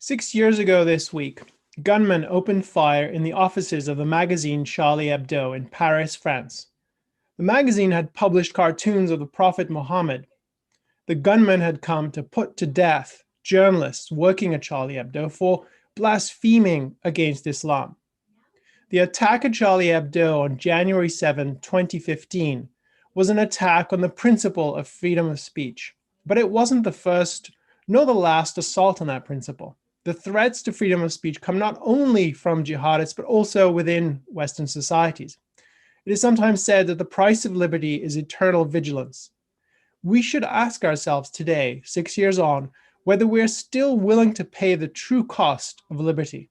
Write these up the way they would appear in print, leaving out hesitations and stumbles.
6 years ago this week, gunmen opened fire in the offices of the magazine Charlie Hebdo in Paris, France. The magazine had published cartoons of the Prophet Muhammad. The gunmen had come to put to death journalists working at Charlie Hebdo for blaspheming against Islam. The attack at Charlie Hebdo on January 7, 2015 was an attack on the principle of freedom of speech, but it wasn't the first nor the last assault on that principle. The threats to freedom of speech come not only from jihadists, but also within Western societies. It is sometimes said that the price of liberty is eternal vigilance. We should ask ourselves today, 6 years on, whether we're still willing to pay the true cost of liberty.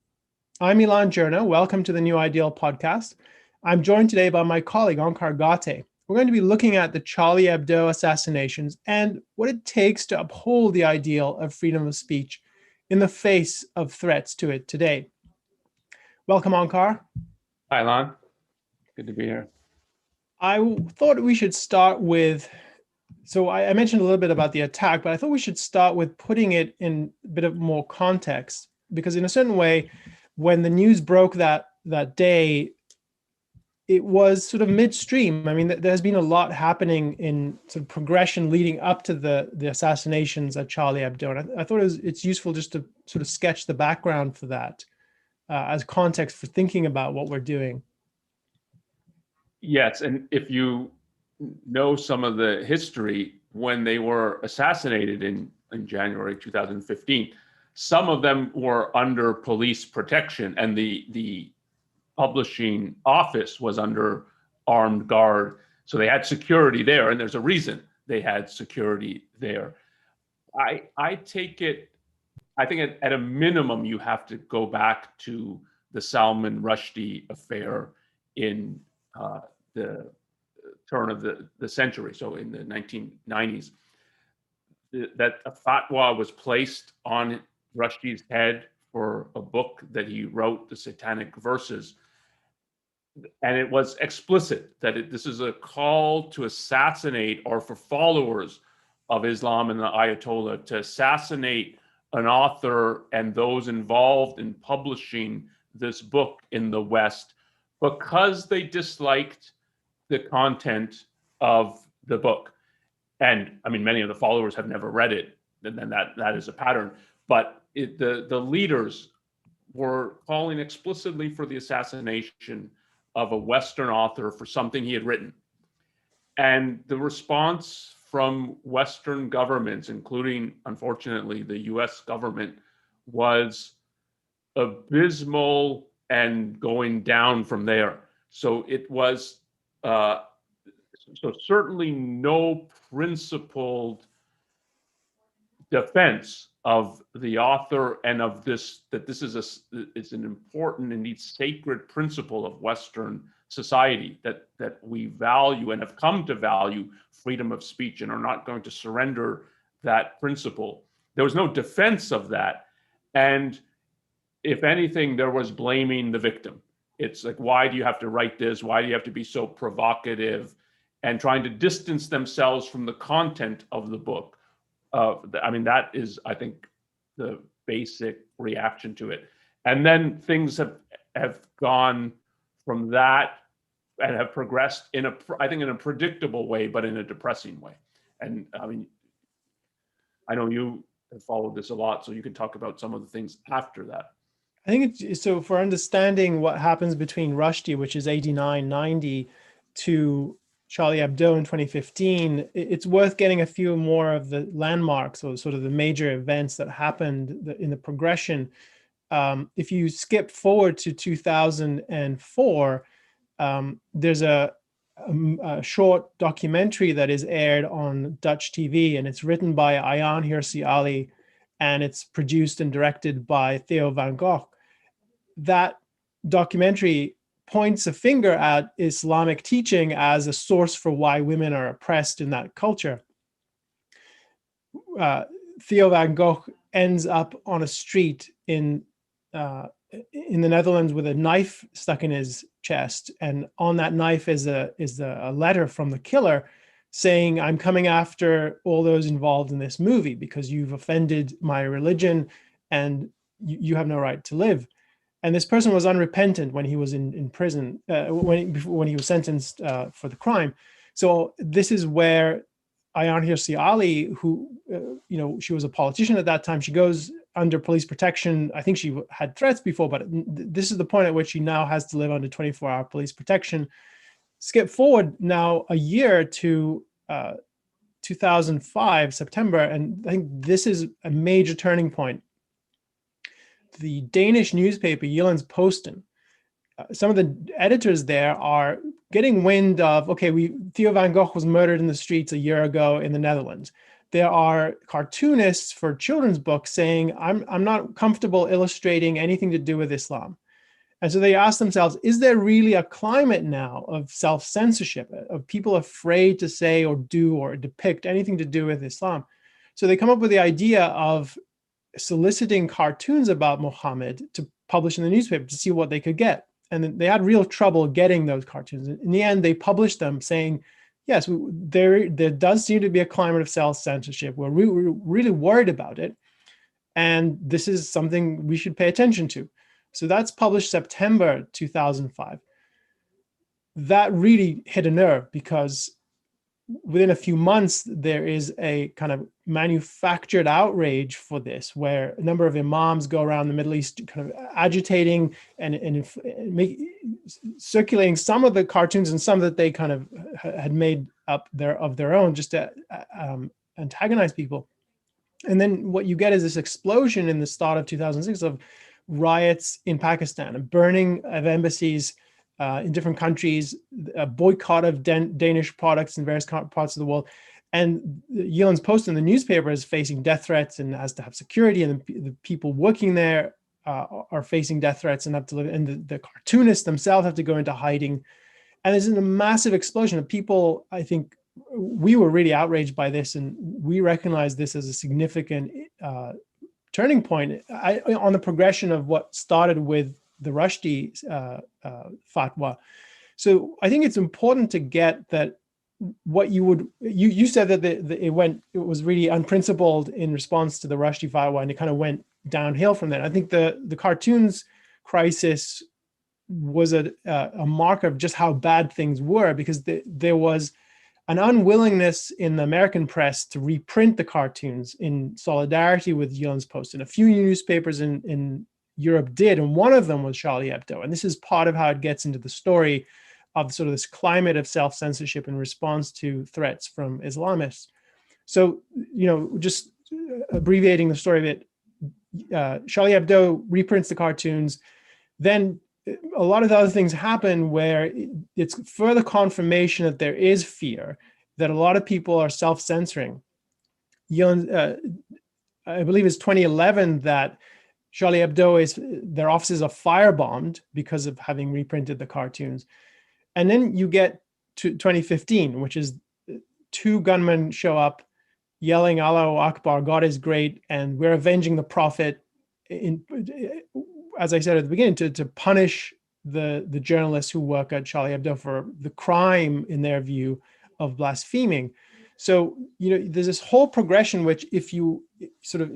I'm Elan Journo. Welcome to the New Ideal podcast. I'm joined today by my colleague, Onkar Ghate. We're going to be looking at the Charlie Hebdo assassinations and what it takes to uphold the ideal of freedom of speech in the face of threats to it today. Welcome, Onkar. Hi, Elan. Good to be here. I thought we should start with, I mentioned a little bit about the attack, but I thought we should start with putting it in a bit of more context, because in a certain way, when the news broke that day, it was sort of midstream. I mean, there's been a lot happening in sort of progression leading up to the assassinations at Charlie Hebdo. And I thought it's useful just to sort of sketch the background for that as context for thinking about what we're doing. Yes, and if you know some of the history, when they were assassinated in January 2015, some of them were under police protection, and the publishing office was under armed guard. So they had security there, and there's a reason they had security there. I take it, I think at a minimum, you have to go back to the Salman Rushdie affair in the turn of the century, so in the 1990s. That a fatwa was placed on Rushdie's head for a book that he wrote, The Satanic Verses. And it was explicit that this is a call to assassinate, or for followers of Islam and the Ayatollah to assassinate an author and those involved in publishing this book in the West because they disliked the content of the book. And I mean, many of the followers have never read it, and then that is a pattern. But the leaders were calling explicitly for the assassination of a Western author for something he had written. And the response from Western governments, including, unfortunately, the US government, was abysmal and going down from there. So it was so certainly no principled defense of the author and of this, that this is it's an important, indeed sacred principle of Western society, that we value and have come to value freedom of speech and are not going to surrender that principle. There was no defense of that. And if anything, there was blaming the victim. It's like, why do you have to write this? Why do you have to be so provocative? And trying to distance themselves from the content of the book. I mean, that is, I think, the basic reaction to it. And then things have gone from that and have progressed in a predictable way, but in a depressing way. And I mean, I know you have followed this a lot, so you can talk about some of the things after that. I think so for understanding what happens between Rushdie, which is 89, 90, to Charlie Hebdo in 2015, it's worth getting a few more of the landmarks, or sort of the major events that happened in the progression. If you skip forward to 2004, there's a short documentary that is aired on Dutch TV, and it's written by Ayaan Hirsi Ali, and it's produced and directed by Theo van Gogh. That documentary points a finger at Islamic teaching as a source for why women are oppressed in that culture. Theo van Gogh ends up on a street in the Netherlands with a knife stuck in his chest, and on that knife is a letter from the killer saying, "I'm coming after all those involved in this movie because you've offended my religion, and you have no right to live. And this person was unrepentant when he was in prison, when he was sentenced for the crime. So this is where Ayaan Hirsi Ali, who, she was a politician at that time, she goes under police protection. I think she had threats before, but this is the point at which she now has to live under 24-hour police protection. Skip forward now a year to 2005, September, and I think this is a major turning point. The Danish newspaper Jyllands-Posten, some of the editors there are getting wind of, okay, Theo van Gogh was murdered in the streets a year ago in the Netherlands. There are cartoonists for children's books saying, I'm not comfortable illustrating anything to do with Islam. And so they ask themselves, is there really a climate now of self-censorship, of people afraid to say or do or depict anything to do with Islam? So they come up with the idea of soliciting cartoons about Muhammad to publish in the newspaper to see what they could get. And they had real trouble getting those cartoons. In the end, they published them saying, yes, there does seem to be a climate of self-censorship. We're really worried about it. And this is something we should pay attention to. So that's published September 2005. That really hit a nerve because within a few months, there is a kind of manufactured outrage for this, where a number of imams go around the Middle East kind of agitating and circulating some of the cartoons and some that they kind of had made up of their own just to antagonize people. And then what you get is this explosion in the start of 2006 of riots in Pakistan, a burning of embassies in different countries, a boycott of Danish products in various parts of the world. And Jyllands-Posten, the newspaper, is facing death threats and has to have security, and the people working there are facing death threats and have to live, and the cartoonists themselves have to go into hiding. And there's a massive explosion of people. I think we were really outraged by this, and we recognize this as a significant turning point on the progression of what started with the Rushdie fatwa. So I think it's important to get that what you said that it was really unprincipled in response to the Rushdie fatwa, and it kind of went downhill from there. I think the cartoons crisis was a mark of just how bad things were, because there was an unwillingness in the American press to reprint the cartoons in solidarity with Jyllands-Posten. A few newspapers in Europe did, and one of them was Charlie Hebdo. And this is part of how it gets into the story of sort of this climate of self-censorship in response to threats from Islamists. So, just abbreviating the story a bit, Charlie Hebdo reprints the cartoons. Then a lot of the other things happen where it's further confirmation that there is fear, that a lot of people are self-censoring. I believe it's 2011 that Charlie Hebdo their offices are firebombed because of having reprinted the cartoons. And then you get to 2015, which is 2 gunmen show up yelling, Allahu Akbar, God is great, and we're avenging the Prophet, as I said at the beginning, to punish the journalists who work at Charlie Hebdo for the crime, in their view, of blaspheming. So, there's this whole progression, which if you sort of,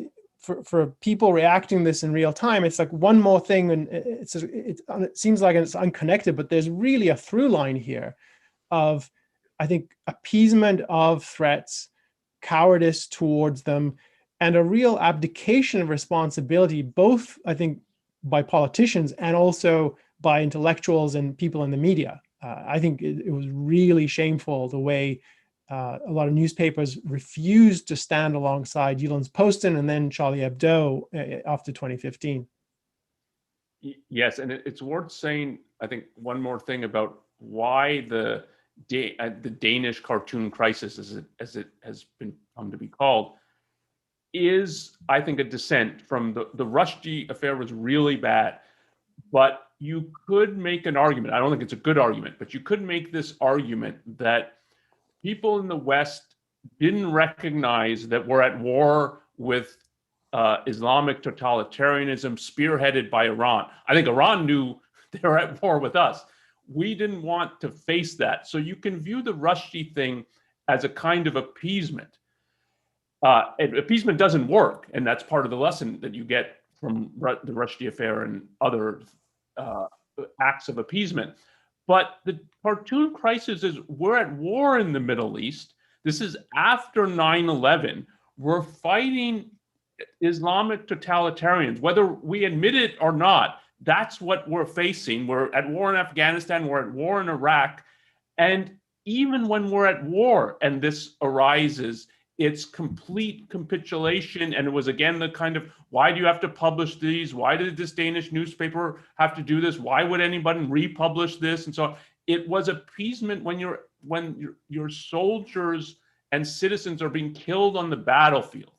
for people reacting this in real time, it's like one more thing, and it seems like it's unconnected, but there's really a through line here of, I think, appeasement of threats, cowardice towards them, and a real abdication of responsibility, both, I think, by politicians and also by intellectuals and people in the media. I think it was really shameful the way a lot of newspapers refused to stand alongside Jyllands-Posten and then Charlie Hebdo after 2015. Yes, and it's worth saying, I think, one more thing about why the Danish cartoon crisis, as it has been come to be called, is, I think, a descent from the Rushdie affair was really bad. But you could make an argument, I don't think it's a good argument, but you could make this argument that people in the West didn't recognize that we're at war with Islamic totalitarianism spearheaded by Iran. I think Iran knew they were at war with us. We didn't want to face that. So you can view the Rushdie thing as a kind of appeasement. And appeasement doesn't work. And that's part of the lesson that you get from the Rushdie affair and other acts of appeasement. But the cartoon crisis is we're at war in the Middle East. This is after 9/11. We're fighting Islamic totalitarians, whether we admit it or not. That's what we're facing. We're at war in Afghanistan. We're at war in Iraq. And even when we're at war and this arises, it's complete capitulation. And it was, again, the kind of, why do you have to publish these? Why did this Danish newspaper have to do this? Why would anybody republish this? And so it was appeasement when your soldiers and citizens are being killed on the battlefield.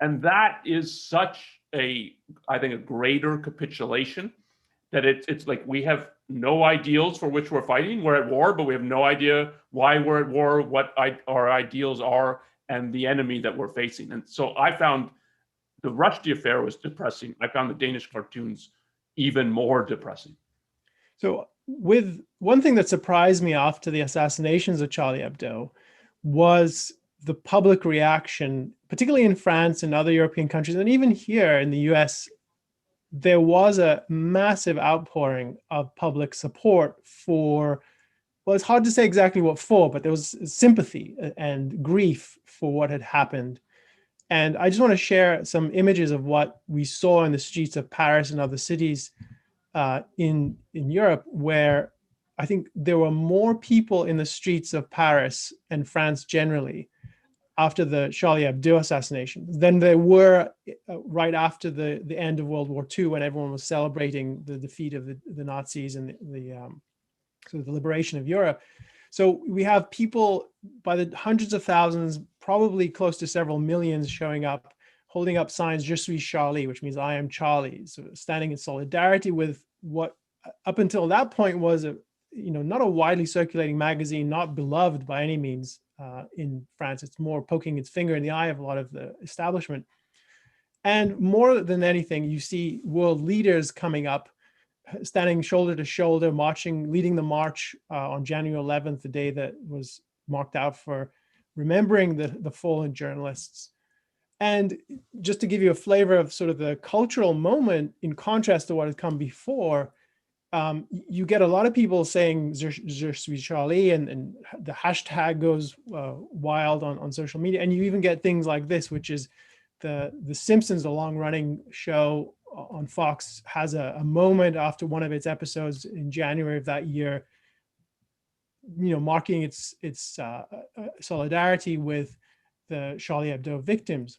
And that is such I think, a greater capitulation that it's like we have no ideals for which we're fighting. We're at war, but we have no idea why we're at war, what our ideals are, and the enemy that we're facing. And so I found the Rushdie affair was depressing. I found the Danish cartoons even more depressing. So with one thing that surprised me after the assassinations of Charlie Hebdo was the public reaction, particularly in France and other European countries, and even here in the US. There was a massive outpouring of public support for, well, it's hard to say exactly what for, but there was sympathy and grief for what had happened. And I just want to share some images of what we saw in the streets of Paris and other cities in Europe, where I think there were more people in the streets of Paris and France generally after the Charlie Hebdo assassination than there were right after the end of World War II, when everyone was celebrating the defeat of the Nazis and sort of the liberation of Europe. So we have people by the hundreds of thousands, probably close to several millions, showing up, holding up signs, "Je suis Charlie," which means "I am Charlie," so standing in solidarity with what up until that point was not a widely circulating magazine, not beloved by any means in France. It's more poking its finger in the eye of a lot of the establishment. And more than anything, you see world leaders coming up, standing shoulder to shoulder, marching, leading the march on January 11th, the day that was marked out for remembering the fallen journalists. And just to give you a flavor of sort of the cultural moment, in contrast to what had come before, you get a lot of people saying "Je suis Charlie," and the hashtag goes wild on social media. And you even get things like this, which is the Simpsons, the long-running show on Fox, has a moment after one of its episodes in January of that year, marking its solidarity with the Charlie Hebdo victims.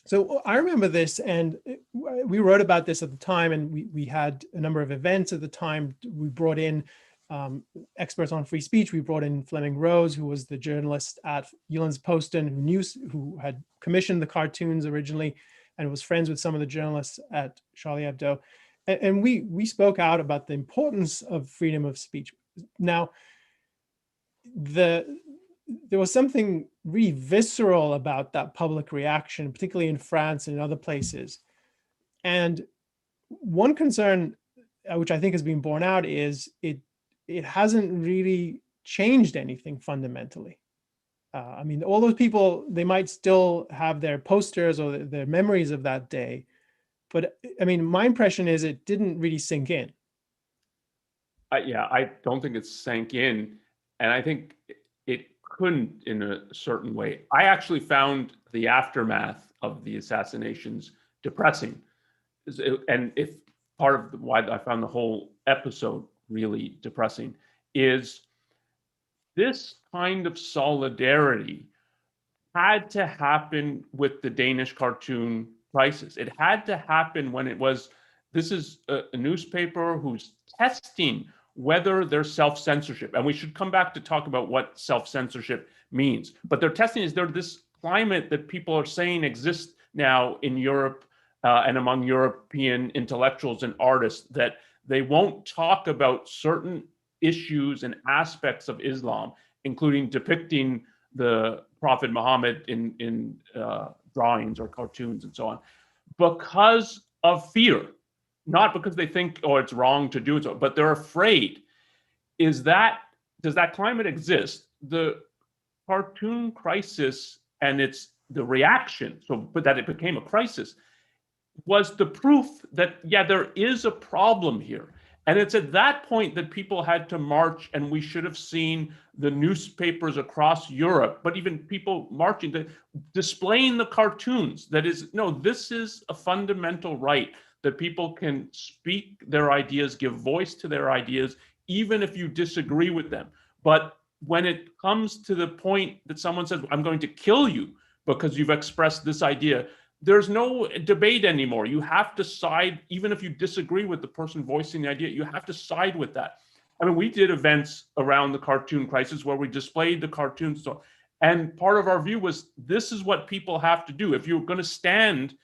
So I remember this, and we wrote about this at the time, and we had a number of events at the time. We brought in experts on free speech. We brought in Fleming Rose, who was the journalist at Jyllands-Posten, who had commissioned the cartoons originally and was friends with some of the journalists at Charlie Hebdo. And we spoke out about the importance of freedom of speech. Now, there was something really visceral about that public reaction, particularly in France and in other places. And one concern, which I think has been borne out, is it hasn't really changed anything fundamentally. I mean, all those people, they might still have their posters or their memories of that day. But I mean, my impression is it didn't really sink in. I don't think it sank in. And I think it couldn't in a certain way. I actually found the aftermath of the assassinations depressing. And if part of why I found the whole episode really depressing is this kind of solidarity had to happen with the Danish cartoon crisis. It had to happen when this is a newspaper who's testing whether there's self-censorship. And we should come back to talk about what self-censorship means. But they're testing, is there this climate that people are saying exists now in Europe and among European intellectuals and artists, that they won't talk about certain issues and aspects of Islam, including depicting the Prophet Muhammad in drawings or cartoons and so on, because of fear. Not because they think, oh, it's wrong to do so, but they're afraid. Does that climate exist? The cartoon crisis and the reaction, but that it became a crisis, was the proof that, yeah, there is a problem here. And it's at that point that people had to march, and we should have seen the newspapers across Europe, but even people marching, displaying the cartoons. That is, no, this is a fundamental right, that people can speak their ideas, give voice to their ideas, even if you disagree with them. But when it comes to the point that someone says, I'm going to kill you because you've expressed this idea, there's no debate anymore. You have to side, even if you disagree with the person voicing the idea, you have to side with that. I mean, we did events around the cartoon crisis where we displayed the cartoons. And part of our view was, this is what people have to do. If you're going to stand,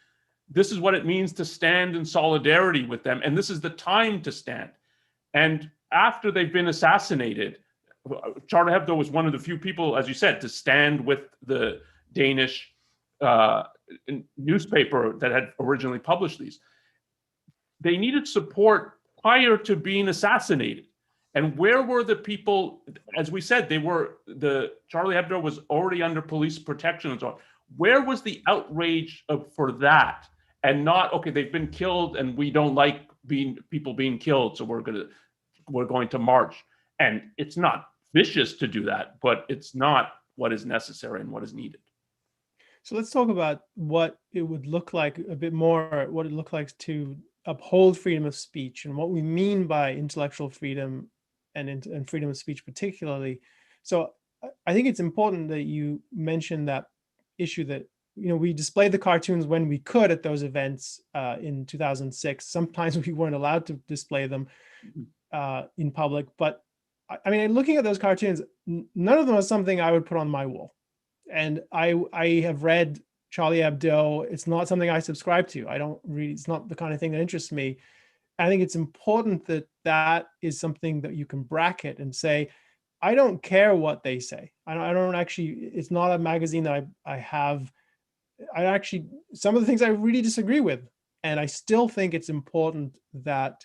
this is what it means to stand in solidarity with them. And this is the time to stand. And after they've been assassinated, Charlie Hebdo was one of the few people, as you said, to stand with the Danish newspaper that had originally published these. They needed support prior to being assassinated. And where were the people? As we said, the Charlie Hebdo was already under police protection and so on. Where was the outrage for that? And not, okay, they've been killed and we don't like people being killed, so we're going to march. And it's not vicious to do that, but it's not what is necessary and what is needed. So let's talk about what it would look like a bit more, what it looked like to uphold freedom of speech and what we mean by intellectual freedom and freedom of speech particularly. So I think it's important that you mentioned that issue that, we displayed the cartoons when we could at those events in 2006. Sometimes we weren't allowed to display them in public, but I mean, looking at those cartoons, none of them was something I would put on my wall. And I have read Charlie Hebdo. It's not something I subscribe to. I don't read, it's not the kind of thing that interests me. I think it's important that that is something that you can bracket and say, I don't care what they say. I don't actually, it's not a magazine that I have. I actually, some of the things I really disagree with. And I still think it's important that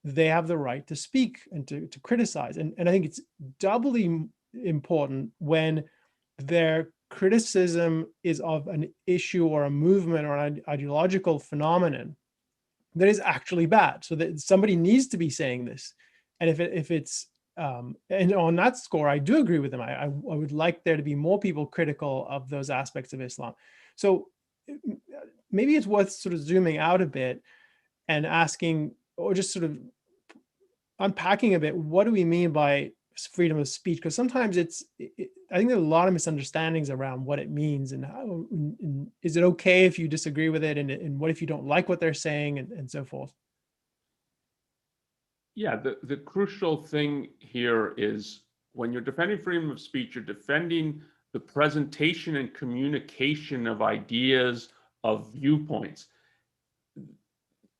they have the right to speak and to criticize. And I think it's doubly important when their criticism is of an issue or a movement or an ideological phenomenon that is actually bad. So that somebody needs to be saying this. And if it's, and on that score, I do agree with them. I would like there to be more people critical of those aspects of Islam. So maybe it's worth sort of zooming out a bit and asking, or just sort of unpacking a bit, what do we mean by freedom of speech? Because sometimes I think there are a lot of misunderstandings around what it means and how, and is it okay if you disagree with it, and what if you don't like what they're saying, and so forth. Yeah, the crucial thing here is, when you're defending freedom of speech, you're defending the presentation and communication of ideas, of viewpoints.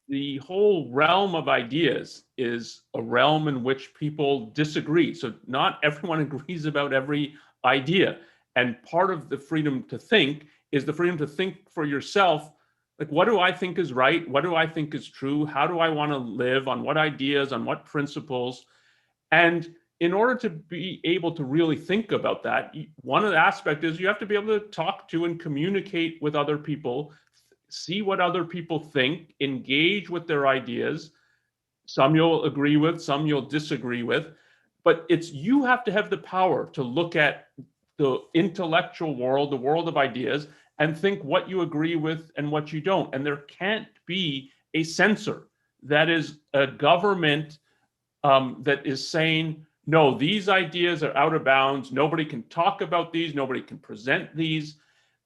The whole realm of ideas is a realm in which people disagree. So not everyone agrees about every idea. And part of the freedom to think is the freedom to think for yourself. Like, what do I think is right? What do I think is true? How do I want to live? On what ideas? On what principles? And in order to be able to really think about that, one of the aspects is you have to be able to talk to and communicate with other people, see what other people think, engage with their ideas. Some you'll agree with, some you'll disagree with, but you have to have the power to look at the intellectual world, the world of ideas, and think what you agree with and what you don't. And there can't be a censor, that is a government that is saying, no, these ideas are out of bounds. Nobody can talk about these. Nobody can present these.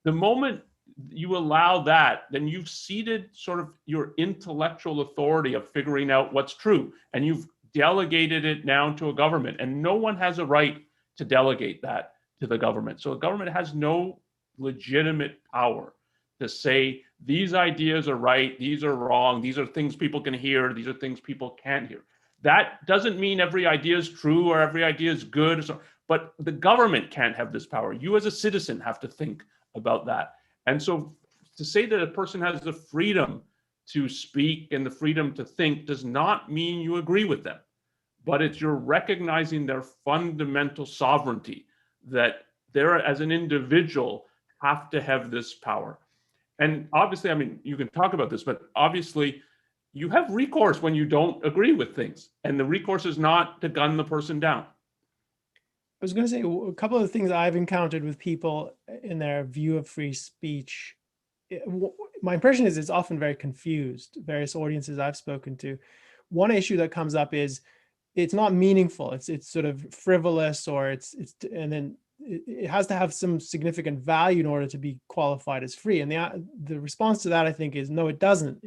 The moment you allow that, then you've ceded sort of your intellectual authority of figuring out what's true, and you've delegated it now to a government, and no one has a right to delegate that to the government. So the government has no legitimate power to say these ideas are right, these are wrong, these are things people can hear, these are things people can't hear. That doesn't mean every idea is true or every idea is good, but the government can't have this power. You as a citizen have to think about that. And so to say that a person has the freedom to speak and the freedom to think does not mean you agree with them, but it's you're recognizing their fundamental sovereignty, that they're, as an individual, have to have this power. And obviously, I mean, you can talk about this, but obviously you have recourse when you don't agree with things. And the recourse is not to gun the person down. I was going to say a couple of the things I've encountered with people in their view of free speech. My impression is it's often very confused. Various audiences I've spoken to, one issue that comes up is it's not meaningful. It's sort of frivolous, or and then it has to have some significant value in order to be qualified as free. And the response to that, I think, is no, it doesn't.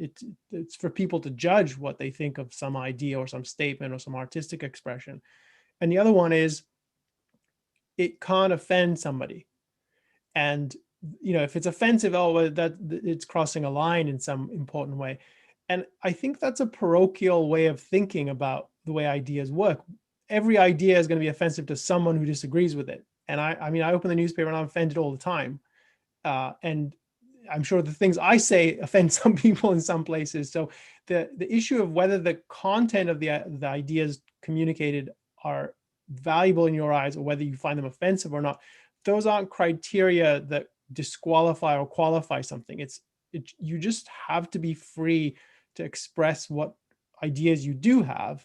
It's for people to judge what they think of some idea or some statement or some artistic expression. And the other one is it can't offend somebody. And if it's offensive, that it's crossing a line in some important way. And I think that's a parochial way of thinking about the way ideas work. Every idea is going to be offensive to someone who disagrees with it. And I mean, I open the newspaper and I'm offended all the time. And I'm sure the things I say offend some people in some places. So the issue of whether the content of the ideas communicated are valuable in your eyes, or whether you find them offensive or not, those aren't criteria that disqualify or qualify something. You just have to be free to express what ideas you do have.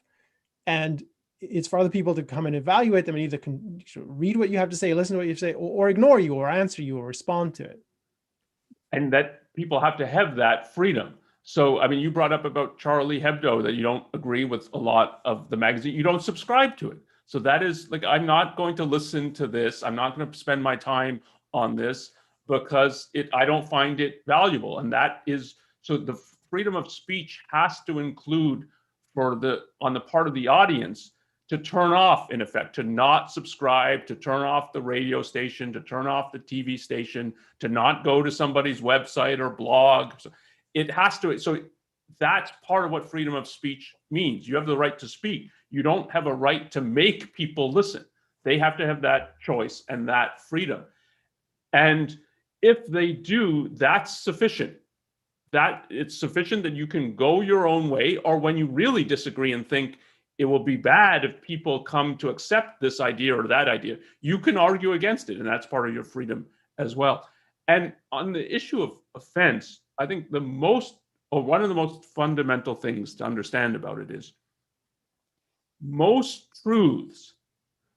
And it's for other people to come and evaluate them and either read what you have to say, listen to what you say, or ignore you, or answer you, or respond to it. And that people have to have that freedom. So, I mean, you brought up about Charlie Hebdo, that you don't agree with a lot of the magazine. You don't subscribe to it. So that is like, I'm not going to listen to this. I'm not going to spend my time on this because I don't find it valuable. And that is, so the freedom of speech has to include on the part of the audience to turn off, in effect, to not subscribe, to turn off the radio station, to turn off the TV station, to not go to somebody's website or blog. So it has to, so that's part of what freedom of speech means. You have the right to speak. You don't have a right to make people listen. They have to have that choice and that freedom. And if they do, that's sufficient. That it's sufficient that you can go your own way, or when you really disagree and think it will be bad if people come to accept this idea or that idea, you can argue against it, and that's part of your freedom as well. And on the issue of offense, I think one of the most fundamental things to understand about it is most truths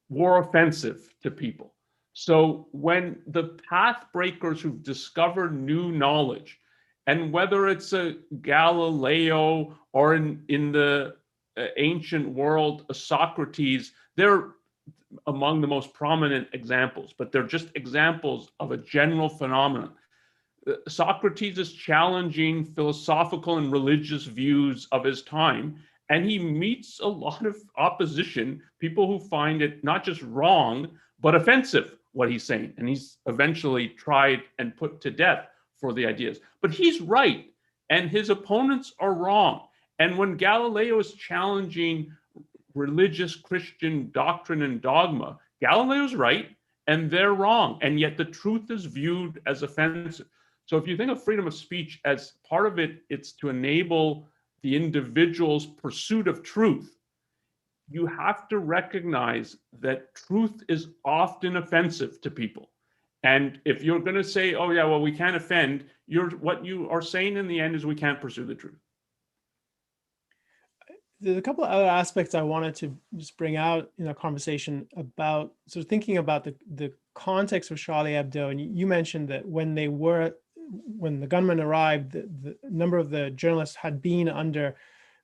were offensive to people. So when the path breakers who've discovered new knowledge, and whether it's a Galileo or in the ancient world, a Socrates, they're among the most prominent examples, but they're just examples of a general phenomenon. Socrates is challenging philosophical and religious views of his time, and he meets a lot of opposition, people who find it not just wrong, but offensive, what he's saying. And he's eventually tried and put to death for the ideas. But he's right, and his opponents are wrong. And when Galileo is challenging religious Christian doctrine and dogma, Galileo's right, and they're wrong. And yet the truth is viewed as offensive. So if you think of freedom of speech as part of it, it's to enable the individual's pursuit of truth. You have to recognize that truth is often offensive to people. And if you're going to say, oh, yeah, well, we can't offend, what you are saying in the end is we can't pursue the truth. There's a couple of other aspects I wanted to just bring out in a conversation about sort of thinking about the context of Charlie Hebdo. And you mentioned that when the gunman arrived, the number of the journalists had been under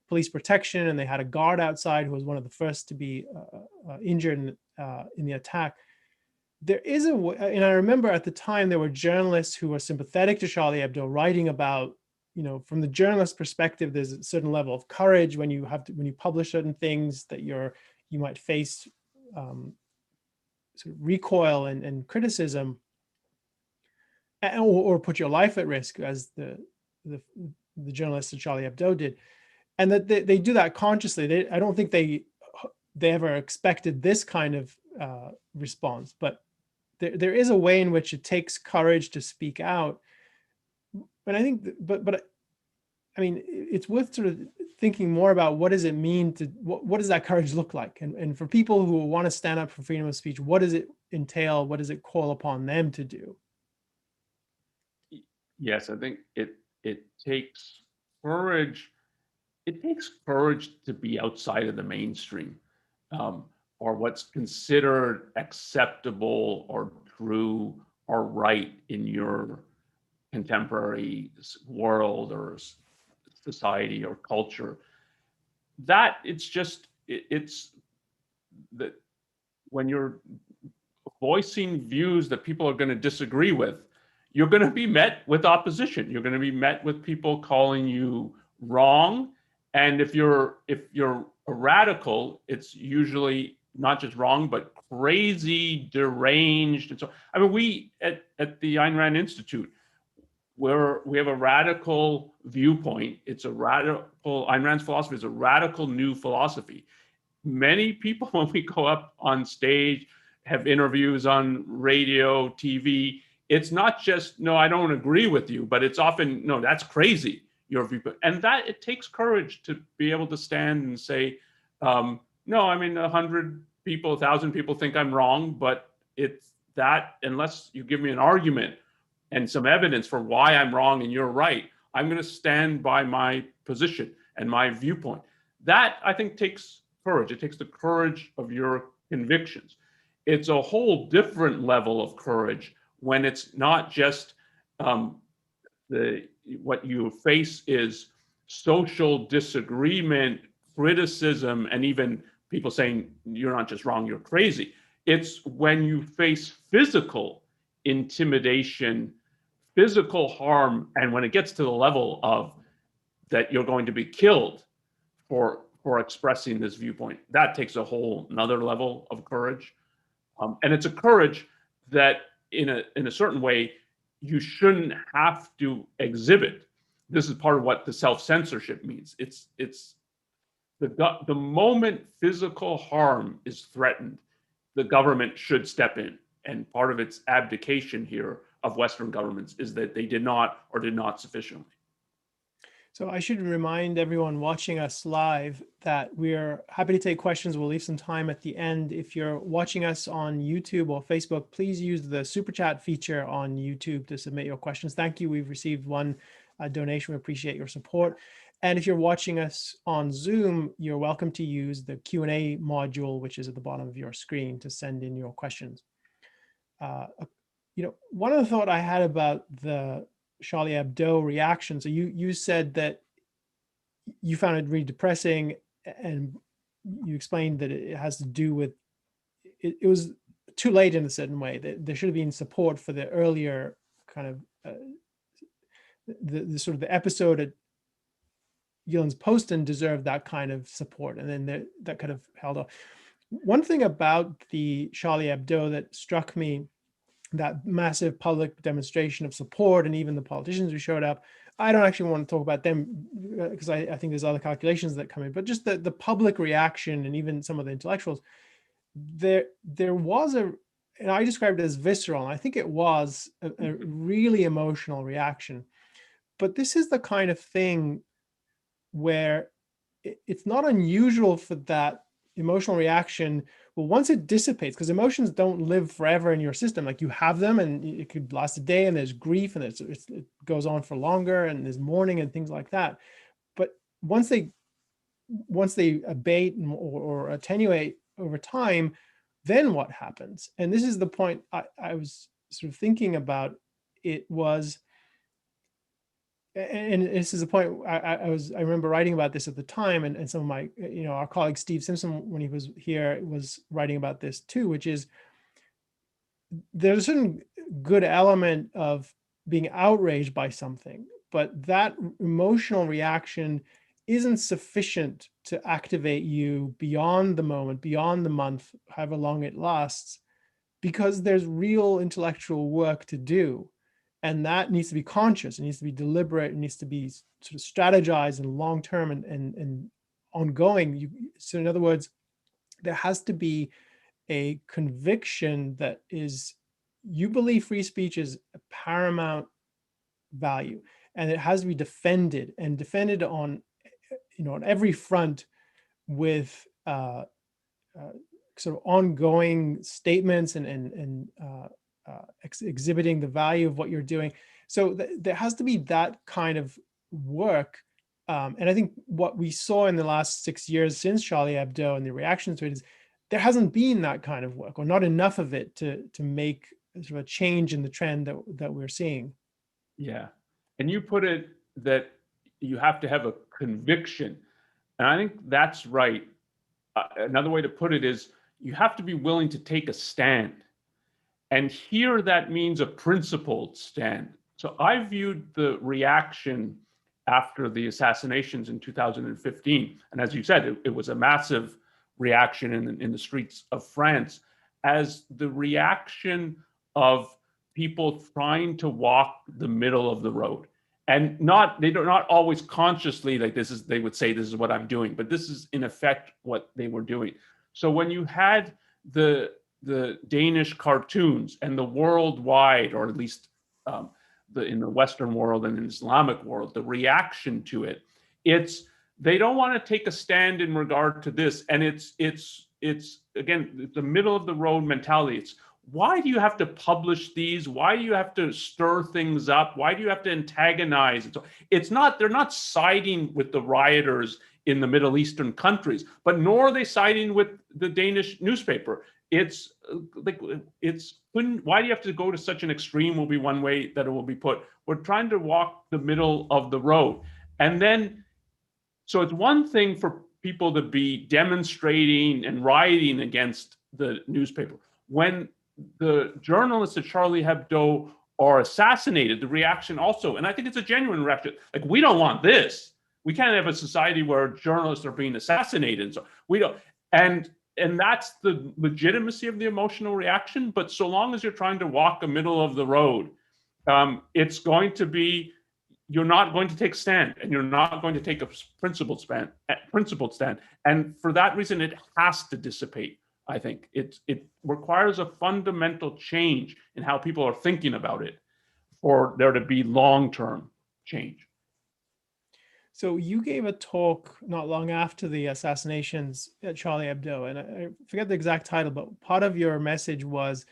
police protection, and they had a guard outside who was one of the first to be injured in the attack. There is and I remember at the time there were journalists who were sympathetic to Charlie Hebdo writing about, from the journalist perspective, there's a certain level of courage when you publish certain things that you might face sort of recoil and criticism, or put your life at risk, as the journalists at Charlie Hebdo did, and that they do that consciously. I don't think they ever expected this kind of response, but there is a way in which it takes courage to speak out. But I think, but I mean, it's worth sort of thinking more about what does it mean to, what does that courage look like? And for people who want to stand up for freedom of speech, what does it entail? What does it call upon them to do? Yes, I think it takes courage. It takes courage to be outside of the mainstream, um, or what's considered acceptable or true or right in your contemporary world or society or culture. That it's just it's that when you're voicing views that people are going to disagree with, you're going to be met with opposition. You're going to be met with people calling you wrong. And if you're a radical, it's usually not just wrong, but crazy, deranged, and so. I mean, we at the Ayn Rand Institute, where we have a radical viewpoint. It's a radical. Ayn Rand's philosophy is a radical new philosophy. Many people, when we go up on stage, have interviews on radio, TV, it's not just, no, I don't agree with you, but it's often, no, that's crazy, your viewpoint. And that it takes courage to be able to stand and say, no, I mean, 100 people, 1,000 people think I'm wrong, but it's that, unless you give me an argument and some evidence for why I'm wrong and you're right, I'm going to stand by my position and my viewpoint. That, I think, takes courage. It takes the courage of your convictions. It's a whole different level of courage when it's not just what you face is social disagreement, criticism, and even people saying you're not just wrong, you're crazy. It's when you face physical intimidation, physical harm, and when it gets to the level of that you're going to be killed for expressing this viewpoint, that takes a whole another level of courage. And it's a courage that in a certain way you shouldn't have to exhibit. This is part of what the self-censorship means. It's the moment physical harm is threatened, the government should step in. And part of its abdication here of Western governments is that they did not or did not sufficiently. So I should remind everyone watching us live that we're happy to take questions. We'll leave some time at the end. If you're watching us on YouTube or Facebook, please use the super chat feature on YouTube to submit your questions. Thank you. We've received one donation. We appreciate your support. And if you're watching us on Zoom, you're welcome to use the Q&A module, which is at the bottom of your screen, to send in your questions. One other thought I had about the Charlie Hebdo reaction. So you said that you found it really depressing, and you explained that it has to do with it was too late in a certain way. That there should have been support for the earlier kind of the sort of the episode at Gillen's Poston deserved that kind of support, and then that kind of held off. One thing about the Charlie Hebdo that struck me, that massive public demonstration of support, and even the politicians who showed up, I don't actually want to talk about them because I think there's other calculations that come in, but just the public reaction, and even some of the intellectuals, there was and I described it as visceral, and I think it was a really emotional reaction. But this is the kind of thing where it's not unusual for that emotional reaction. Well, once it dissipates, because emotions don't live forever in your system, like you have them and it could last a day, and there's grief, and it goes on for longer, and there's mourning and things like that. But once they abate or attenuate over time, then what happens? And this is the point I was sort of thinking about. It was, and this is the point I remember writing about this at the time, and some of my, our colleague Steve Simpson, when he was here, was writing about this too, which is there's a certain good element of being outraged by something, but that emotional reaction isn't sufficient to activate you beyond the moment, beyond the month, however long it lasts, because there's real intellectual work to do. And that needs to be conscious, it needs to be deliberate, it needs to be sort of strategized and long-term and ongoing. So in other words, there has to be a conviction that is, you believe free speech is a paramount value, and it has to be defended, and defended on, on every front, with sort of ongoing statements and exhibiting the value of what you're doing. So there has to be that kind of work. And I think what we saw in the last 6 years since Charlie Hebdo and the reactions to it is there hasn't been that kind of work, or not enough of it to make sort of a change in the trend that we're seeing. Yeah. And you put it that you have to have a conviction. And I think that's right. Another way to put it is you have to be willing to take a stand. And here that means a principled stand. So I viewed the reaction after the assassinations in 2015, and as you said, it was a massive reaction in the streets of France, as the reaction of people trying to walk the middle of the road. And they do not always consciously, like they would say, this is what I'm doing, but this is in effect what they were doing. So when you had the Danish cartoons and the worldwide, or at least in the Western world and in the Islamic world, the reaction to it, they don't want to take a stand in regard to this, and it's again the middle of the road mentality. It's, why do you have to publish these? Why do you have to stir things up? Why do you have to antagonize? It's not, they're not siding with the rioters in the Middle Eastern countries, but nor are they siding with the Danish newspaper. It's like, why do you have to go to such an extreme, will be one way that it will be put. We're trying to walk the middle of the road. And then, so it's one thing for people to be demonstrating and rioting against the newspaper. When the journalists at Charlie Hebdo are assassinated, the reaction also, and I think it's a genuine reaction, like, we don't want this. We can't have a society where journalists are being assassinated. So we don't, and that's the legitimacy of the emotional reaction. But so long as you're trying to walk the middle of the road, it's going to be, you're not going to take a stand, and you're not going to take a principled stand. And for that reason, it has to dissipate. I think it requires a fundamental change in how people are thinking about it for there to be long-term change. So you gave a talk not long after the assassinations at Charlie Hebdo, and I forget the exact title, but part of your message was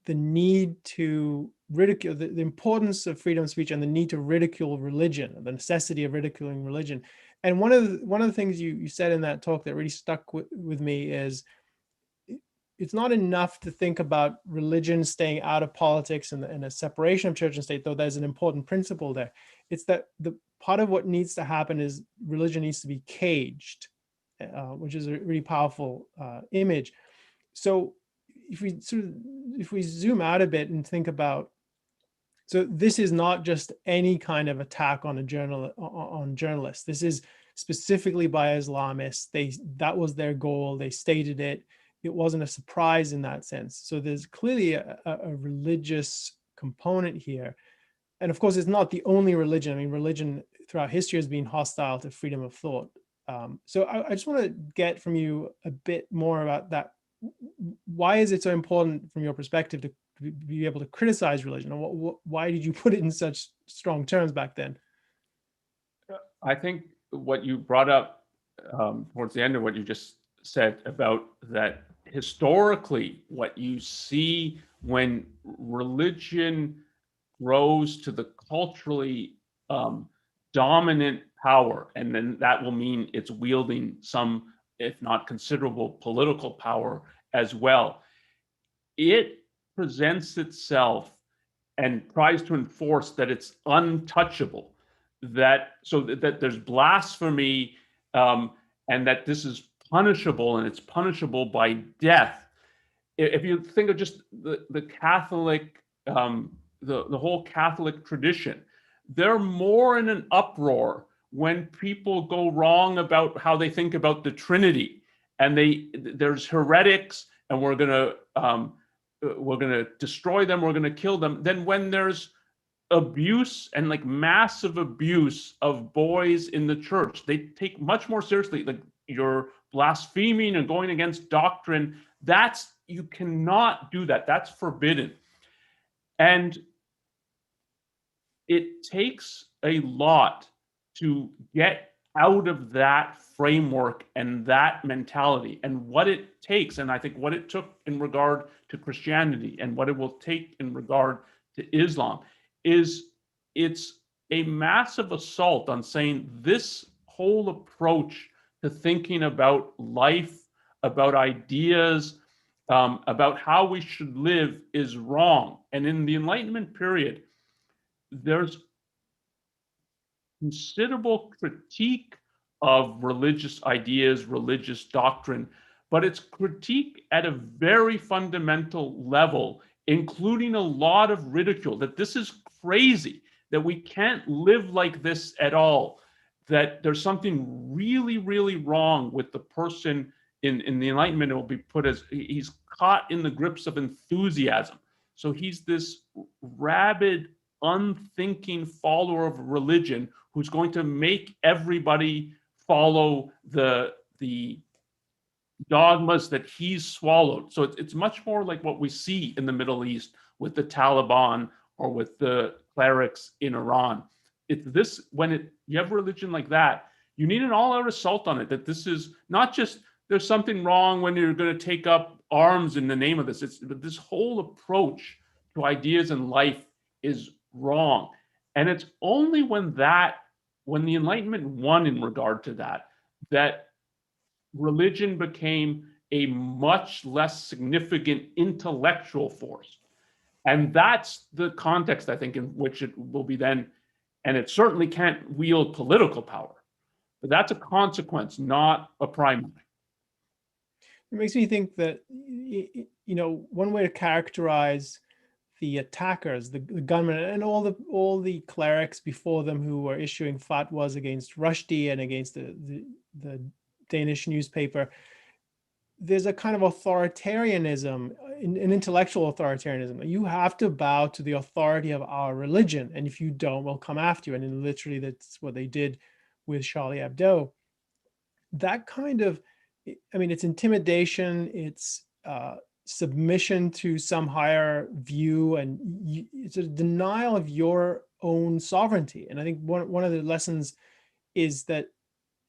the need to ridicule, the importance of freedom of speech and the need to ridicule religion, the necessity of ridiculing religion. And one of the things you said in that talk that really stuck with me is, it's not enough to think about religion staying out of politics and a separation of church and state, though there's an important principle there. It's that the part of what needs to happen is religion needs to be caged, which is a really powerful image. So if we zoom out a bit and think about, so this is not just any kind of attack on journalists. This is specifically by Islamists. That was their goal. They stated it. It wasn't a surprise in that sense. So there's clearly a religious component here. And of course, it's not the only religion. I mean, religion throughout history has been hostile to freedom of thought. So I just want to get from you a bit more about that. Why is it so important from your perspective to be able to criticize religion? And why did you put it in such strong terms back then? I think what you brought up towards the end of what you just said about that, historically, what you see when religion rose to the culturally dominant power, and then that will mean it's wielding some, if not considerable, political power as well. It presents itself and tries to enforce that it's untouchable, so that there's blasphemy, and that this is punishable, and it's punishable by death. If you think of just the Catholic, the whole Catholic tradition, they're more in an uproar when people go wrong about how they think about the Trinity, and there's heretics, and we're going to destroy them, we're going to kill them. Then when there's abuse, and like massive abuse of boys in the church, they take much more seriously, like, you're blaspheming and going against doctrine. You cannot do that. That's forbidden. And it takes a lot to get out of that framework and that mentality. And what it takes, and I think what it took in regard to Christianity and what it will take in regard to Islam, is it's a massive assault on saying this whole approach to thinking about life, about ideas, about how we should live is wrong. And in the Enlightenment period, there's considerable critique of religious ideas, religious doctrine, but it's critique at a very fundamental level, including a lot of ridicule that this is crazy, that we can't live like this at all, that there's something really, really wrong with the person in the Enlightenment. It will be put as he's caught in the grips of enthusiasm. So he's this rabid, unthinking follower of religion who's going to make everybody follow the dogmas that he's swallowed. So it's much more like what we see in the Middle East with the Taliban or with the clerics in Iran. It's this, when you have religion like that, you need an all-out assault on it, that this is not just there's something wrong when you're going to take up arms in the name of this. It's this whole approach to ideas in life is wrong. And it's only when the Enlightenment won in regard to that, that religion became a much less significant intellectual force. And that's the context, I think, in which it will be then, and it certainly can't wield political power. But that's a consequence, not a primary. It makes me think that, one way to characterize the attackers, the gunmen, and all the clerics before them who were issuing fatwas against Rushdie and against the Danish newspaper, there's a kind of authoritarianism, an intellectual authoritarianism. You have to bow to the authority of our religion, and if you don't, we'll come after you. And literally, that's what they did with Charlie Hebdo. That kind of, it's intimidation, it's submission to some higher view, and it's a denial of your own sovereignty. And I think one of the lessons is that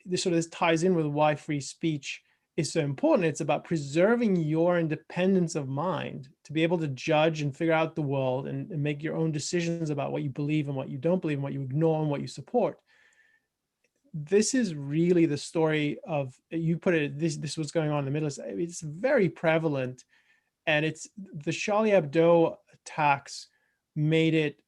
this ties in with why free speech is so important. It's about preserving your independence of mind to be able to judge and figure out the world and make your own decisions about what you believe and what you don't believe and what you ignore and what you support. This is really the story of, you put it, this was going on in the Middle East. It's very prevalent, and it's the Charlie Hebdo attacks made it,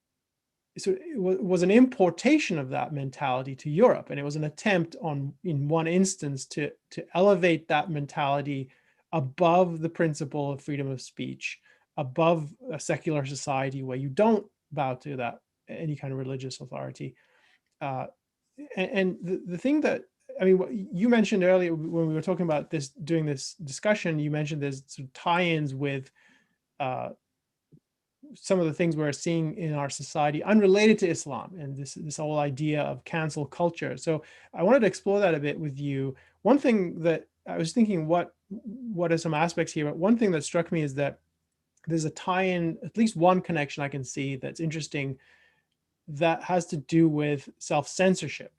so it was an importation of that mentality to Europe, and it was an attempt in one instance to elevate that mentality above the principle of freedom of speech, above a secular society where you don't bow to that any kind of religious authority. And the thing that, what you mentioned earlier when we were talking about this, doing this discussion, you mentioned there's sort of tie-ins with some of the things we're seeing in our society unrelated to Islam and this whole idea of cancel culture. So I wanted to explore that a bit with you. One thing that I was thinking, what are some aspects here? But one thing that struck me is that there's a tie-in, at least one connection I can see that's interesting, that has to do with self-censorship.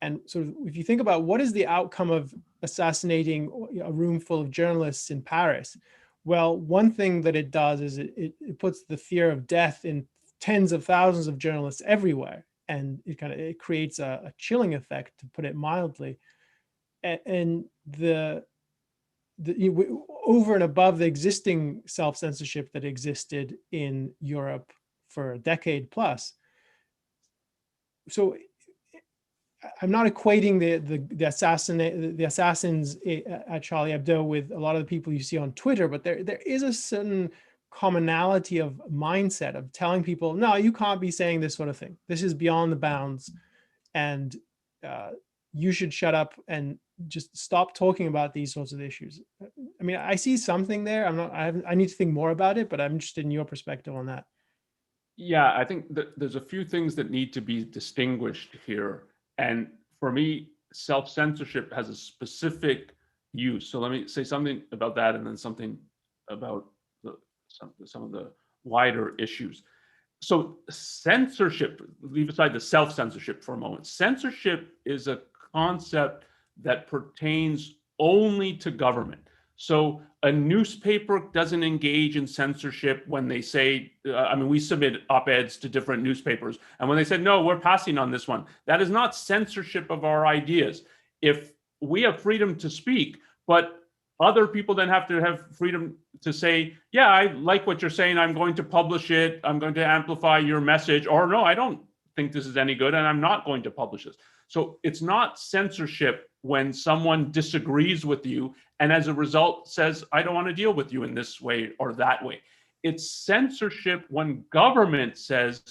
And sort of, if you think about what is the outcome of assassinating a room full of journalists in Paris, well, one thing that it does is it puts the fear of death in tens of thousands of journalists everywhere, and it creates a chilling effect, to put it mildly. And over and above the existing self-censorship that existed in Europe for a decade plus. So I'm not equating the assassins at Charlie Hebdo with a lot of the people you see on Twitter, but there is a certain commonality of mindset of telling people, no, you can't be saying this sort of thing. This is beyond the bounds, and you should shut up and just stop talking about these sorts of issues. I see something there. I need to think more about it, but I'm interested in your perspective on that. Yeah, I think that there's a few things that need to be distinguished here. And for me, self-censorship has a specific use. So let me say something about that, and then something about some of the wider issues. So censorship, leave aside the self-censorship for a moment. Censorship is a concept that pertains only to government. So a newspaper doesn't engage in censorship when they say, I mean, we submit op-eds to different newspapers, and when they said, no, we're passing on this one, that is not censorship of our ideas. If we have freedom to speak, but other people then have to have freedom to say, yeah, I like what you're saying, I'm going to publish it, I'm going to amplify your message, or no, I don't think this is any good and I'm not going to publish this. So it's not censorship when someone disagrees with you and as a result says, I don't want to deal with you in this way or that way. It's censorship when government says,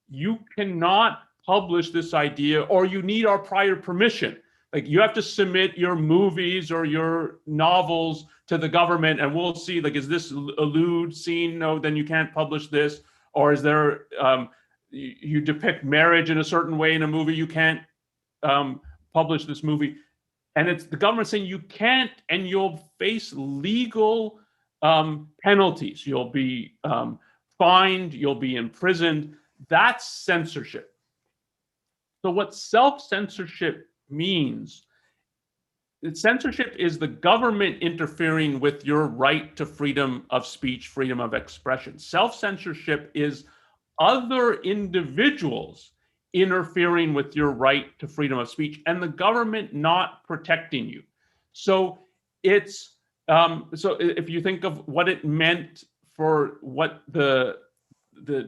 you cannot publish this idea or you need our prior permission. Like you have to submit your movies or your novels to the government and we'll see, like, is this a lewd scene? No, then you can't publish this. Or is there, you depict marriage in a certain way in a movie, you can't publish this movie. And it's the government saying you can't, and you'll face legal penalties. You'll be fined, you'll be imprisoned. That's censorship. So what self-censorship means, censorship is the government interfering with your right to freedom of speech, freedom of expression. Self-censorship is other individuals interfering with your right to freedom of speech and the government not protecting you. So it's so if you think of what it meant for what the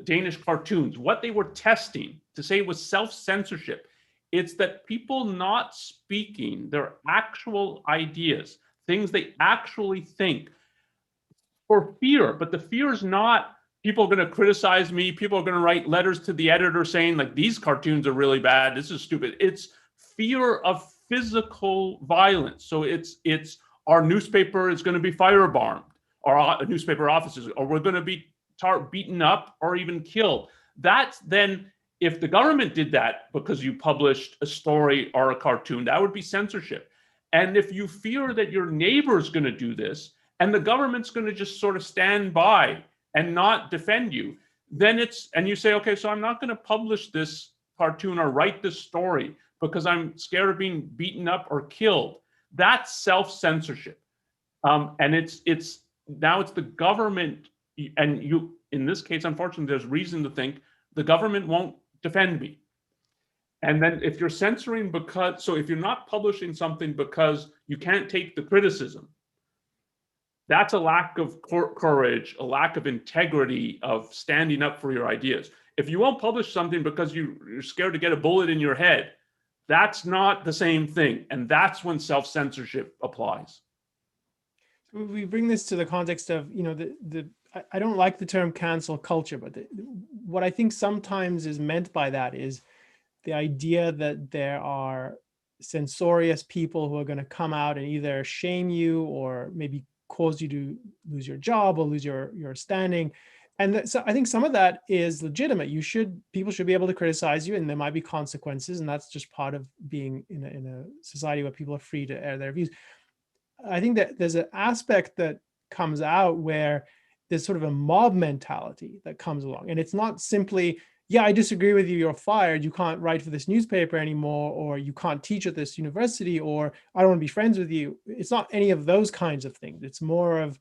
Danish cartoons, what they were testing to say was self-censorship, it's that people not speaking their actual ideas, things they actually think, for fear. But the fear is not people are going to criticize me, people are going to write letters to the editor saying, like, these cartoons are really bad, this is stupid. It's fear of physical violence. So it's our newspaper is going to be firebombed, our newspaper offices, or we're going to be beaten up or even killed. That's then, if the government did that because you published a story or a cartoon, that would be censorship. And if you fear that your neighbor's going to do this and the government's going to just sort of stand by and not defend you, then it's, and you say, okay, so I'm not going to publish this cartoon or write this story because I'm scared of being beaten up or killed. That's self-censorship. And it's now it's the government, and you, in this case, unfortunately, there's reason to think the government won't defend me. And then if you're censoring because, so if you're not publishing something because you can't take the criticism, that's a lack of courage, a lack of integrity of standing up for your ideas. If you won't publish something because you're scared to get a bullet in your head, that's not the same thing. And that's when self-censorship applies. We bring this to the context of, you know, I don't like the term cancel culture, but what I think sometimes is meant by that is the idea that there are censorious people who are going to come out and either shame you or maybe cause you to lose your job or lose your standing. And so I think some of that is legitimate. People should be able to criticize you, and there might be consequences, and that's just part of being in a society where people are free to air their views. I think that there's an aspect that comes out where there's sort of a mob mentality that comes along. And it's not simply, yeah, I disagree with you, you're fired, you can't write for this newspaper anymore, or you can't teach at this university, or I don't want to be friends with you. It's not any of those kinds of things. It's more of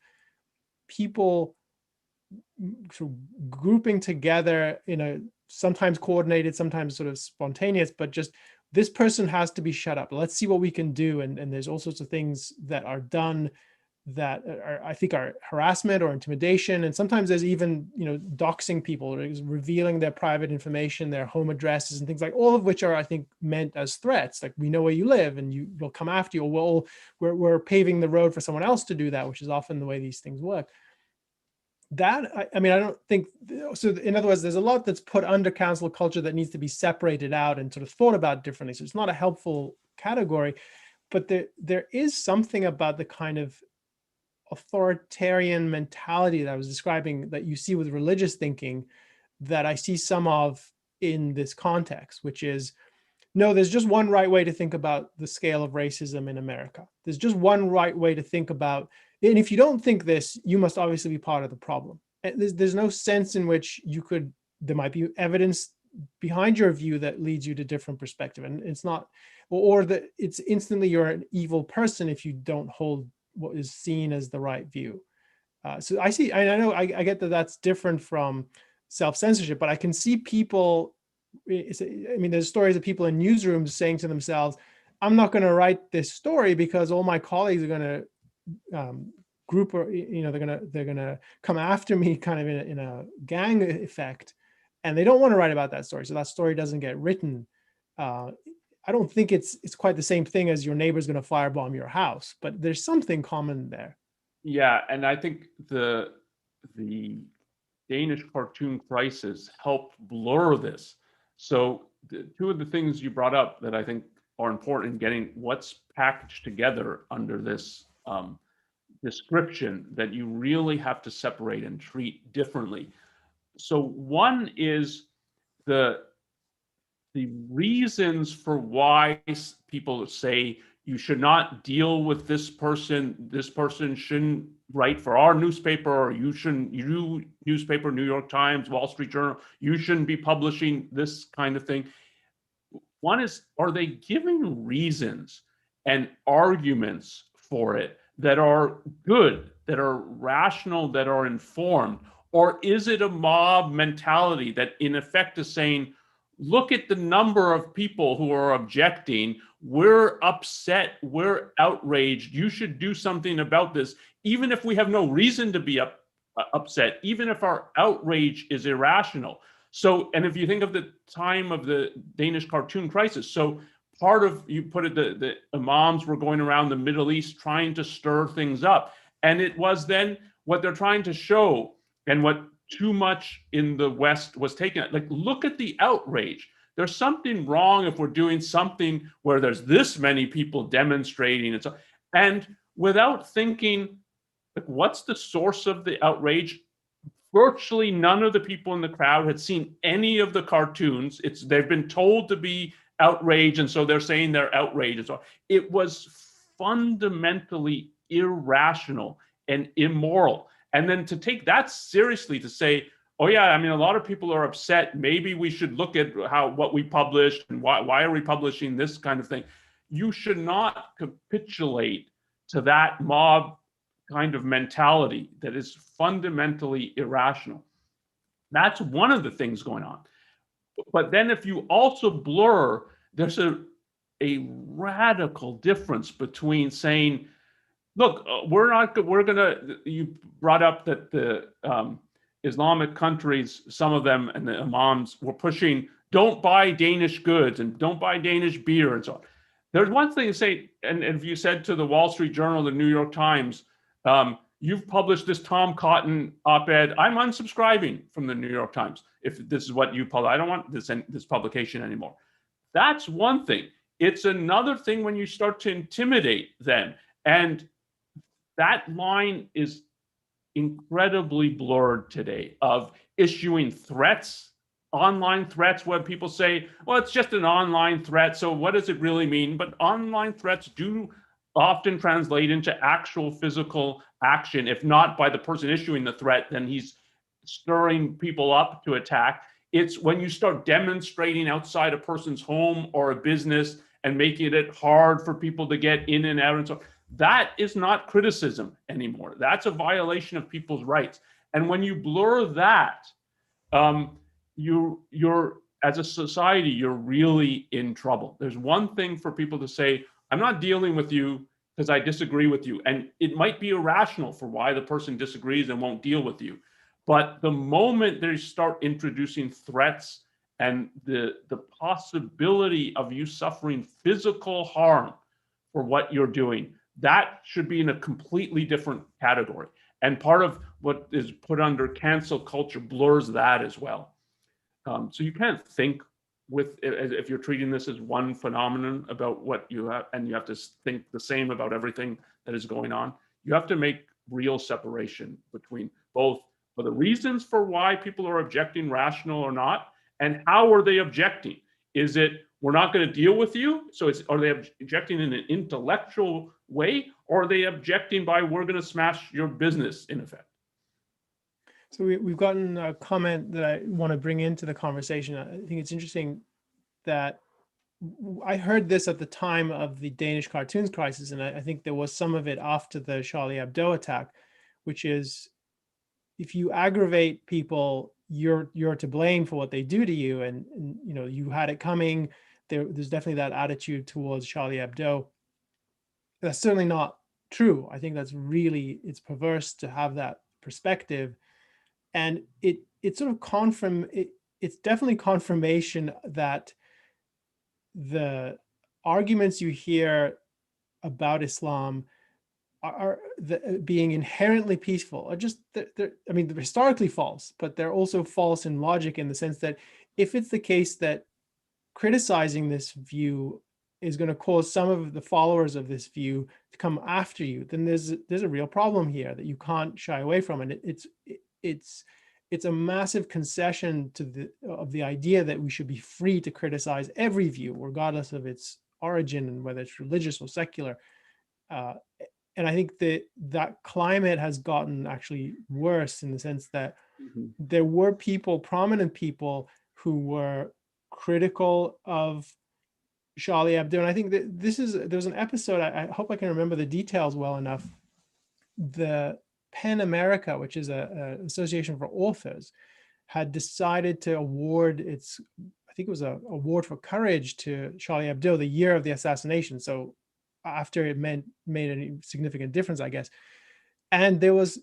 people sort of grouping together in a sometimes coordinated, sometimes sort of spontaneous, but just this person has to be shut up. Let's see what we can do. And there's all sorts of things that are done that are, I think, are harassment or intimidation. And sometimes there's even, you know, doxing people, revealing their private information, their home addresses and things, like, all of which are, I think, meant as threats. Like, we know where you live and we'll come after you, or we're paving the road for someone else to do that, which is often the way these things work. That, I mean, I don't think, so in other words, there's a lot that's put under cancel culture that needs to be separated out and sort of thought about differently. So it's not a helpful category, but there is something about the kind of authoritarian mentality that I was describing that you see with religious thinking that I see some of in this context, which is, no, there's just one right way to think about the scale of racism in America. There's just one right way to think about, and if you don't think this, you must obviously be part of the problem. And there's no sense in which there might be evidence behind your view that leads you to different perspective. And it's not, or that it's instantly you're an evil person if you don't hold what is seen as the right view. So I know I get that that's different from self-censorship, but I can see people, I mean, there's stories of people in newsrooms saying to themselves, I'm not going to write this story because all my colleagues are going to group, or they're gonna come after me kind of in a gang effect, and they don't want to write about that story, so that story doesn't get written. I don't think it's quite the same thing as your neighbor's going to firebomb your house, but there's something common there. Yeah, and I think the Danish cartoon crisis helped blur this. So two of the things you brought up that I think are important in getting what's packaged together under this description that you really have to separate and treat differently. So one is the reasons for why people say you should not deal with this person shouldn't write for our newspaper, or you newspaper, New York Times, Wall Street Journal, you shouldn't be publishing this kind of thing. One is, are they giving reasons and arguments for it that are good, that are rational, that are informed? Or is it a mob mentality that in effect is saying, look at the number of people who are objecting. We're upset. We're outraged. You should do something about this, even if we have no reason to be upset, even if our outrage is irrational. So, and if you think of the time of the Danish cartoon crisis, so part of, you put it, the imams were going around the Middle East trying to stir things up. And it was then what they're trying to show, and what too much in the West was taken. Like, look at the outrage. There's something wrong if we're doing something where there's this many people demonstrating and so, and without thinking, like, what's the source of the outrage? Virtually none of the people in the crowd had seen any of the cartoons. They've been told to be outraged, and so they're saying they're outraged. So it was fundamentally irrational and immoral. And then to take that seriously, to say, oh yeah, I mean, a lot of people are upset, maybe we should look at what we published and why are we publishing this kind of thing. You should not capitulate to that mob kind of mentality that is fundamentally irrational. That's one of the things going on. But then if you also blur, there's a radical difference between saying, look, you brought up that the Islamic countries, some of them, and the imams were pushing, don't buy Danish goods and don't buy Danish beer and so on. There's one thing to say, and if you said to the Wall Street Journal, the New York Times, you've published this Tom Cotton op-ed, I'm unsubscribing from the New York Times. If this is what you publish, I don't want this publication anymore. That's one thing. It's another thing when you start to intimidate them. And that line is incredibly blurred today, of issuing threats, online threats, where people say, well, it's just an online threat, so what does it really mean? But online threats do often translate into actual physical action. If not by the person issuing the threat, then he's stirring people up to attack. It's when you start demonstrating outside a person's home or a business and making it hard for people to get in and out and so on. That is not criticism anymore. That's a violation of people's rights. And when you blur that, you're as a society, you're really in trouble. There's one thing for people to say, I'm not dealing with you because I disagree with you. And it might be irrational for why the person disagrees and won't deal with you. But the moment they start introducing threats and the possibility of you suffering physical harm for what you're doing, that should be in a completely different category. And part of what is put under cancel culture blurs that as well. So you can't think if you're treating this as one phenomenon about what you have, and you have to think the same about everything that is going on. You have to make real separation between both for the reasons for why people are objecting, rational or not, and how are they objecting? Is it, we're not going to deal with you? So are they objecting in an intellectual way, or are they objecting by, we're going to smash your business, in effect? So we've gotten a comment that I want to bring into the conversation. I think it's interesting that I heard this at the time of the Danish cartoons crisis, and I think there was some of it after the Charlie Hebdo attack, which is if you aggravate people, you're to blame for what they do to you, and you know you had it coming. There's definitely that attitude towards Charlie Hebdo. That's certainly not true. I think that's really, it's perverse to have that perspective, and it's sort of it's definitely confirmation that the arguments you hear about Islam are being inherently peaceful are just I mean, they're historically false, but they're also false in logic, in the sense that if it's the case that criticizing this view is going to cause some of the followers of this view to come after you, then there's a real problem here that you can't shy away from, and it's a massive concession to the idea that we should be free to criticize every view, regardless of its origin and whether it's religious or secular. And I think that climate has gotten actually worse, in the sense that there were prominent people, who were critical of Charlie Hebdo. And I think that there's an episode, I hope I can remember the details well enough. The PEN America, which is an association for authors, had decided to award I think it was an award for courage to Charlie Hebdo the year of the assassination. So after it made any significant difference, I guess. And there was,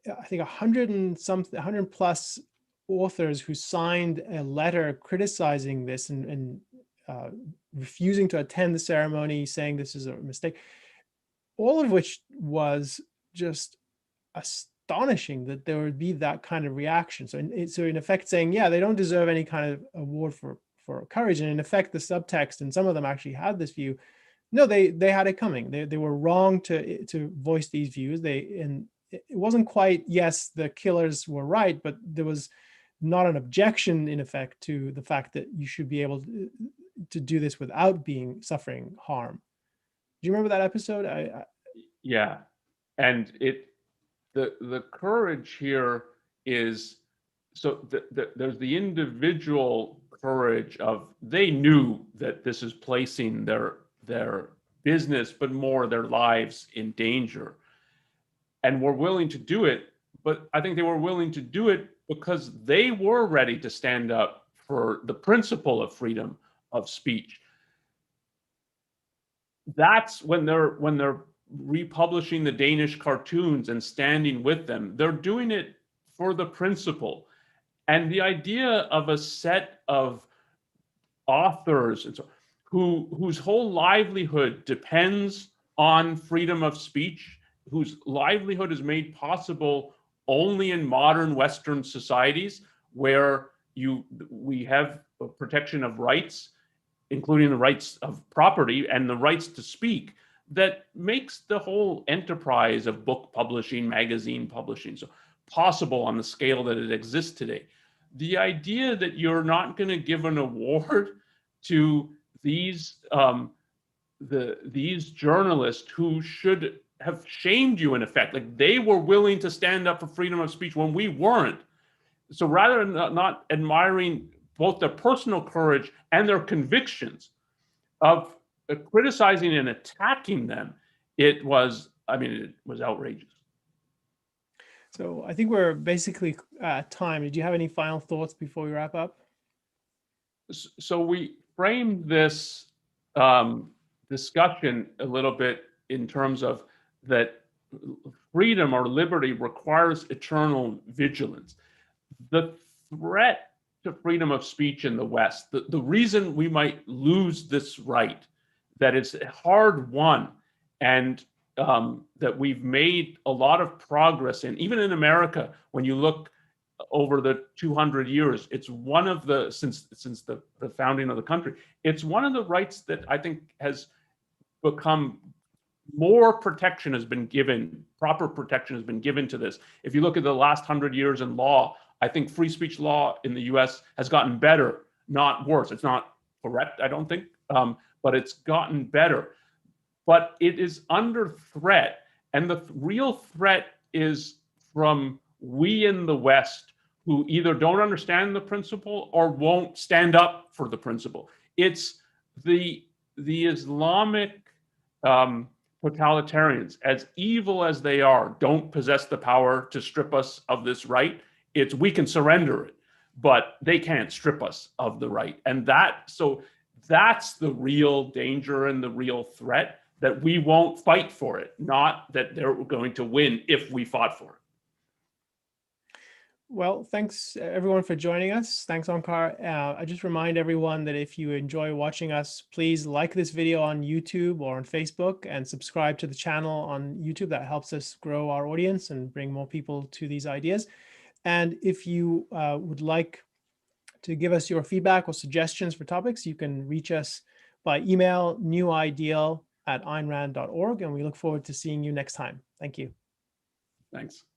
I think, 100 plus authors who signed a letter criticizing this and refusing to attend the ceremony, saying this is a mistake. All of which was just astonishing, that there would be that kind of reaction. So in effect saying, yeah, they don't deserve any kind of award for courage. And in effect, the subtext, and some of them actually had this view. No, they had it coming. They were wrong to voice these views. And it wasn't quite, yes, the killers were right, but there was not an objection, in effect, to the fact that you should be able to do this without suffering harm. Do you remember that episode? Yeah, and the courage here is, so there's the individual courage of, they knew that this is placing their business, but more their lives, in danger, and were willing to do it. But I think they were willing to do it because they were ready to stand up for the principle of freedom of speech. That's when they're republishing the Danish cartoons and standing with them. They're doing it for the principle. And the idea of a set of authors and so, whose whole livelihood depends on freedom of speech, whose livelihood is made possible only in modern Western societies, where we have a protection of rights, including the rights of property and the rights to speak, that makes the whole enterprise of book publishing, magazine publishing, so possible on the scale that it exists today. The idea that you're not going to give an award to these these journalists who should have shamed you, in effect, like they were willing to stand up for freedom of speech when we weren't. So rather than not admiring both their personal courage and their convictions of criticizing and attacking them, it was outrageous. So I think we're basically at time. Did you have any final thoughts before we wrap up? So we framed this discussion a little bit in terms of that freedom or liberty requires eternal vigilance. The threat to freedom of speech in the West, the reason we might lose this right, that it's hard won, and that we've made a lot of progress in, even in America, when you look over the 200 years, it's one of the, since the founding of the country, it's one of the rights that I think has become more protection has been given, proper protection has been given to this. If you look at the last 100 years in law, I think free speech law in the US has gotten better, not worse. It's not correct, I don't think, but it's gotten better. But it is under threat. And the real threat is from we in the West, who either don't understand the principle or won't stand up for the principle. It's the Islamic totalitarians, as evil as they are, don't possess the power to strip us of this right. It's we can surrender it, but they can't strip us of the right. And that's the real danger and the real threat, that we won't fight for it, not that they're going to win if we fought for it. Well, thanks everyone for joining us. Thanks, Onkar. I just remind everyone that if you enjoy watching us, please like this video on YouTube or on Facebook and subscribe to the channel on YouTube. That helps us grow our audience and bring more people to these ideas. And if you would like to give us your feedback or suggestions for topics, you can reach us by email, newideal@aynrand.org. And we look forward to seeing you next time. Thank you. Thanks.